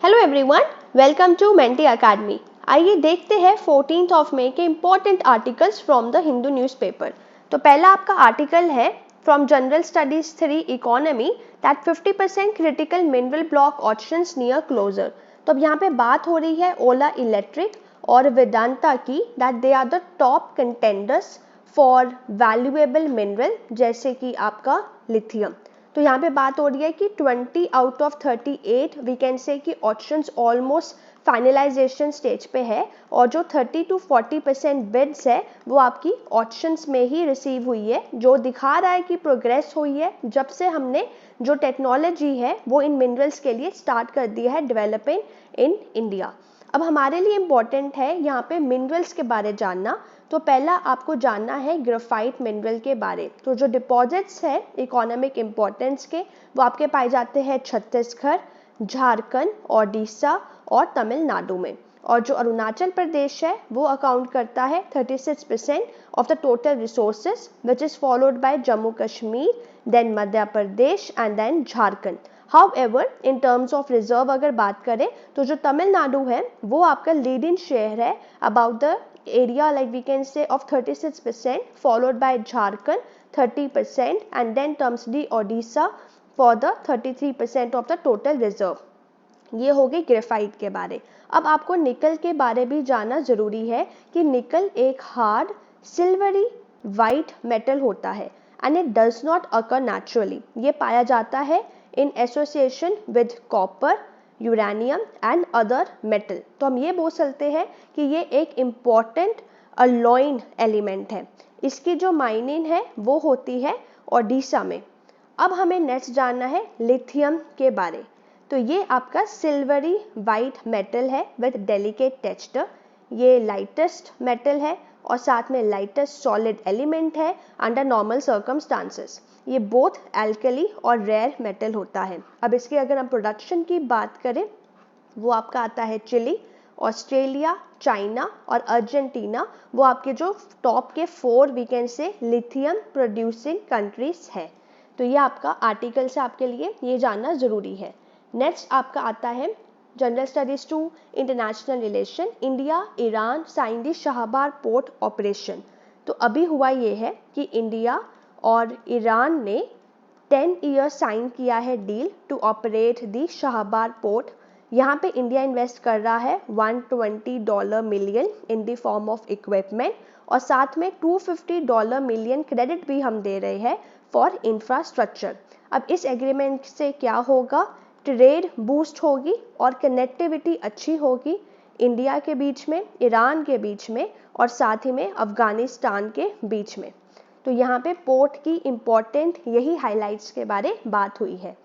Hello everyone, welcome to Mentee Academy. आइए देखते हैं 14 मई के important articles from the Hindu newspaper. तो पहला आपका आर्टिकल है फ्रॉम general studies 3 economy that 50% critical mineral block auctions near closure. तो अब यहाँ पे बात हो रही है ओला इलेक्ट्रिक और वेदांता की, that they are the top contenders for valuable mineral जैसे कि आपका लिथियम। तो यहाँ पे बात हो रही है कि 20 आउट ऑफ 38 वी कैन से कि ऑप्शंस ऑलमोस्ट फाइनलाइजेशन स्टेज पे है और जो 30 to 40% बिड्स है वो आपकी ऑप्शंस में ही रिसीव हुई है, जो दिखा रहा है कि प्रोग्रेस हुई है जब से हमने जो टेक्नोलॉजी है वो इन मिनरल्स के लिए स्टार्ट कर दिया है डेवलपिंग इन इंडिया। अब हमारे लिए इम्पॉर्टेंट है यहाँ पे मिनरल्स के बारे जानना। तो पहला आपको जानना है ग्रेफाइट मिनरल के बारे। तो जो डिपॉजिट्स है इकोनॉमिक इम्पोर्टेंस के वो आपके पाए जाते हैं छत्तीसगढ़, झारखंड, ओडिशा और तमिलनाडु में। और जो अरुणाचल प्रदेश है वो अकाउंट करता है 36% of the total resources, which is followed by Jammu Kashmir, then Madhya Pradesh and then Jharkhand. However in terms of reserve अगर बात करें तो जो तमिलनाडु है वो आपका लीडिंग शेयर है about the area like we can say of 36%, followed by Jharkhand 30% and then comes the Odisha for the 33% of the total reserve। ये हो गई ग्रेफाइट के बारे। अब आपको निकल के बारे भी जानना जरूरी है कि निकल एक हार्ड सिल्वरी वाइट मेटल होता है and it does not occur naturally. ये पाया जाता है in association with copper, uranium and other metal. तो हम ये बोल सकते हैं कि ये एक इम्पॉर्टेंट अलॉइंग एलिमेंट है। इसकी जो माइनिंग है वो होती है ओडिशा में। अब हमें नेक्स्ट जानना है लिथियम के बारे। तो ये आपका सिल्वरी वाइट मेटल है विद डेलिकेट टेक्सचर। ये लाइटेस्ट मेटल है और साथ में लाइटेस्ट सॉलिड एलिमेंट है अंडर नॉर्मल सर्कमस्टांसेस। ये बोथ एल्कली और रेयर मेटल होता है। अब इसकी अगर हम प्रोडक्शन की बात करें वो आपका आता है चिली, ऑस्ट्रेलिया, चाइना और अर्जेंटीना। वो आपके जो टॉप के 4 we can say lithium producing countries है। तो ये आपका आर्टिकल से आपके लिए ये जानना ज़रूरी है। नेक्स्ट आपका आता है general studies 2 international relation, India Iran sign the Chabahar port operation. तो अभी हुआ ये है कि इंडिया और ईरान ने 10 ईयर्स साइन किया है deal to operate the Chabahar port. यहाँ पे इंडिया इन्वेस्ट कर रहा है $120 million in the form of equipment और साथ में $250 मिलियन क्रेडिट भी हम दे रहे हैं फॉर इंफ्रास्ट्रक्चर। अब इस एग्रीमेंट से क्या होगा, ट्रेड बूस्ट होगी और कनेक्टिविटी अच्छी होगी इंडिया के बीच में, ईरान के बीच में और साथ ही में अफगानिस्तान के बीच में। तो यहाँ पे पोर्ट की इम्पोर्टेंट यही हाइलाइट्स के बारे बात हुई है।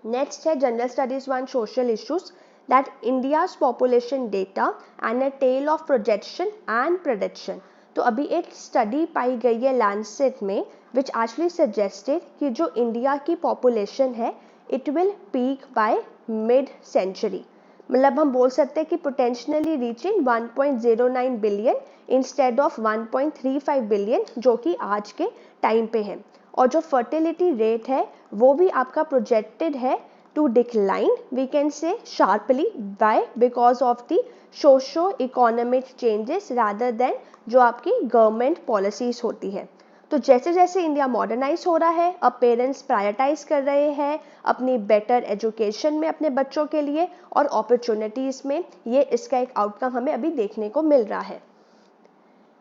नेक्स्ट है general studies 1 social issues that India's population data and a tale of projection and prediction. तो अभी एक स्टडी पाई गई है लैंडसेट में विच एक्चुअली सजेस्टेड कि जो इंडिया की पॉपुलेशन है it will peak by mid century. मतलब हम बोल सकते हैं कि potentially reaching 1.09 billion instead of 1.35 billion जो कि आज के टाइम पे है। और जो फर्टिलिटी रेट है वो भी आपका प्रोजेक्टेड है to decline we can say sharply by because of the socio economic changes rather than जो आपकी गवर्नमेंट पॉलिसीज होती है। तो जैसे जैसे इंडिया मॉडर्नाइज हो रहा है अब पेरेंट्स प्रायोरिटाइज कर रहे हैं अपनी बेटर एजुकेशन में अपने बच्चों के लिए और अपॉर्चुनिटीज़ में। ये इसका एक आउटकम हमें अभी देखने को मिल रहा है।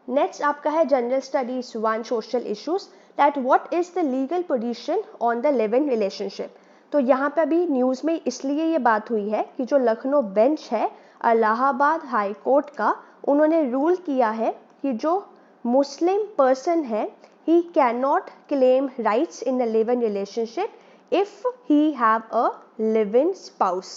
नेक्स्ट आपका है general studies 1 social issues that what is the legal position on the live in relationship. तो यहाँ पे अभी न्यूज़ में इसलिए ये बात हुई है कि जो लखनऊ बेंच है इलाहाबाद हाई कोर्ट का, उन्होंने रूल किया है कि जो मुस्लिम पर्सन है he cannot claim rights in a live-in relationship if he have a live-in spouse।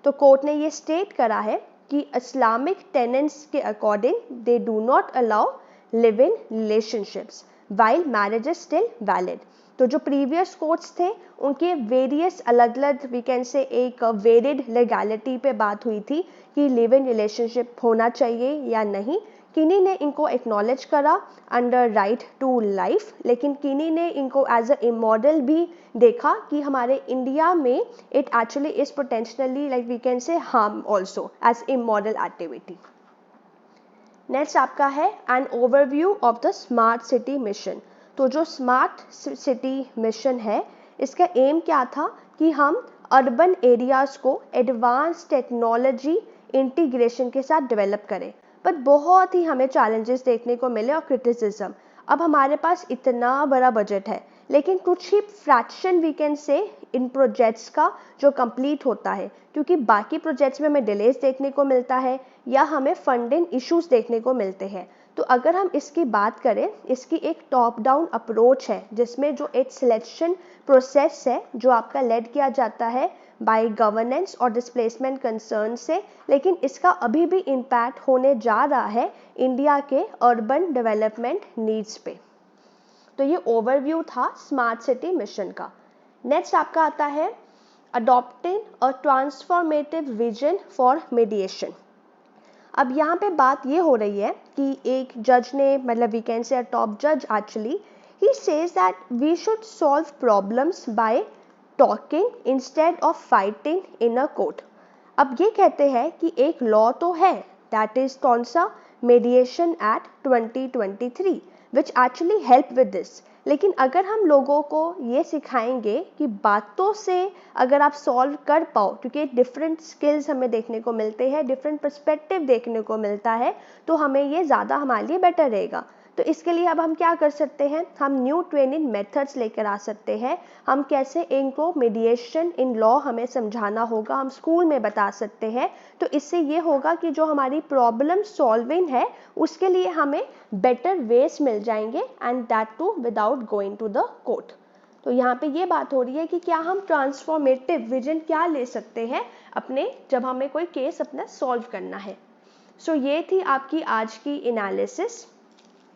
तो कोर्ट ने ये स्टेट करा है कि इस्लामिक टेनेंट्स के according they do not allow live in relationships while marriage is still valid। तो जो प्रीवियस कोर्ट्स थे उनके वेरियस अलग अलग वी कैन से एक वेरिड लीगैलिटी पे बात हुई थी कि लिव इन रिलेशनशिप होना चाहिए या नहीं, किनी ने इनको एक्नॉलेज करा अंडर राइट टू लाइफ, लेकिन किनी ने इनको एज अ इमॉडल भी देखा कि हमारे इंडिया में it actually is potentially like we can say harm also as immoral activity. Next आपका है an overview of the smart city mission. तो जो स्मार्ट सिटी मिशन है इसका एम क्या था कि हम अर्बन एरियाज को एडवांस टेक्नोलॉजी इंटीग्रेशन के साथ डेवलप करें, पर बहुत ही हमें चैलेंजेस देखने को मिले और क्रिटिसिज्म। अब हमारे पास इतना बड़ा बजट है लेकिन कुछ ही फ्रैक्शन वी कैन से इन प्रोजेक्ट्स का जो कंप्लीट होता है, क्योंकि बाकी प्रोजेक्ट्स में हमें डिलेज देखने को मिलता है या हमें फंडिंग इश्यूज देखने को मिलते हैं। तो अगर हम इसकी बात करें, इसकी एक टॉप डाउन अप्रोच है जिसमें जो एक सिलेक्शन प्रोसेस है जो आपका लेड किया जाता है बाय गवर्नेंस और डिस्प्लेसमेंट कंसर्न से, लेकिन इसका अभी भी इम्पैक्ट होने जा रहा है इंडिया के अर्बन डेवलपमेंट नीड्स पे। तो ये ओवरव्यू था स्मार्ट सिटी मिशन का। नेक्स्ट आपका आता है adopting a transformative vision for mediation. अब यहाँ पे बात ये हो रही है कि एक जज ने, मतलब we can say a top जज actually, he says that we should solve problems by talking instead of fighting in a court. अब ये कहते हैं कि एक लॉ तो है, दैट इज कौन सा, mediation act 2023, which actually help with this. लेकिन अगर हम लोगों को ये सिखाएंगे कि बातों से अगर आप सॉल्व कर पाओ, क्योंकि डिफरेंट स्किल्स हमें देखने को मिलते हैं, डिफरेंट पर्सपेक्टिव देखने को मिलता है, तो हमें ये ज़्यादा हमारे लिए बेटर रहेगा। तो इसके लिए अब हम क्या कर सकते हैं, हम न्यू ट्रेनिंग मेथड्स लेकर आ सकते हैं। हम कैसे इनको मीडिएशन इन लॉ हमें समझाना होगा, हम स्कूल में बता सकते हैं। तो इससे ये होगा कि जो हमारी प्रॉब्लम सॉल्विंग है उसके लिए हमें बेटर वेज मिल जाएंगे, and that too without going to the court. तो यहाँ पे ये बात हो रही है कि क्या हम ट्रांसफॉर्मेटिव विजन क्या ले सकते हैं अपने, जब हमें कोई केस अपना सॉल्व करना है। सो ये थी आपकी आज की एनालिसिस।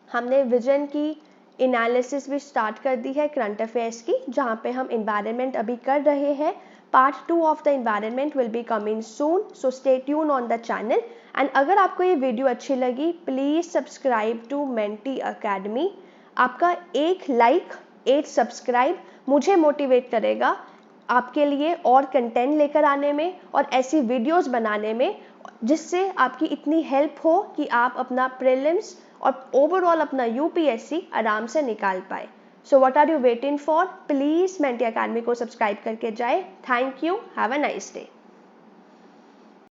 हमने विजन की एनालिसिस भी स्टार्ट कर दी है करंट अफेयर्स की, जहाँ पे हम एनवायरनमेंट अभी कर रहे हैं। Part 2 of the environment will be coming soon, so stay tune on the channel. And अगर आपको ये वीडियो अच्छी लगी, please subscribe to Mentee Academy. आपका एक लाइक, 8 सब्सक्राइब मुझे मोटिवेट करेगा आपके लिए और कंटेंट लेकर आने में और ऐसी वीडियोस बनाने में, जिससे आपकी इतनी हेल्प हो कि आप अपना प्रीलिम्स और ओवरऑल अपना यूपीएससी आराम से निकाल पाए। So what are you waiting for, please Mentee Academy को सब्सक्राइब करके जाए। Thank you, have a nice day.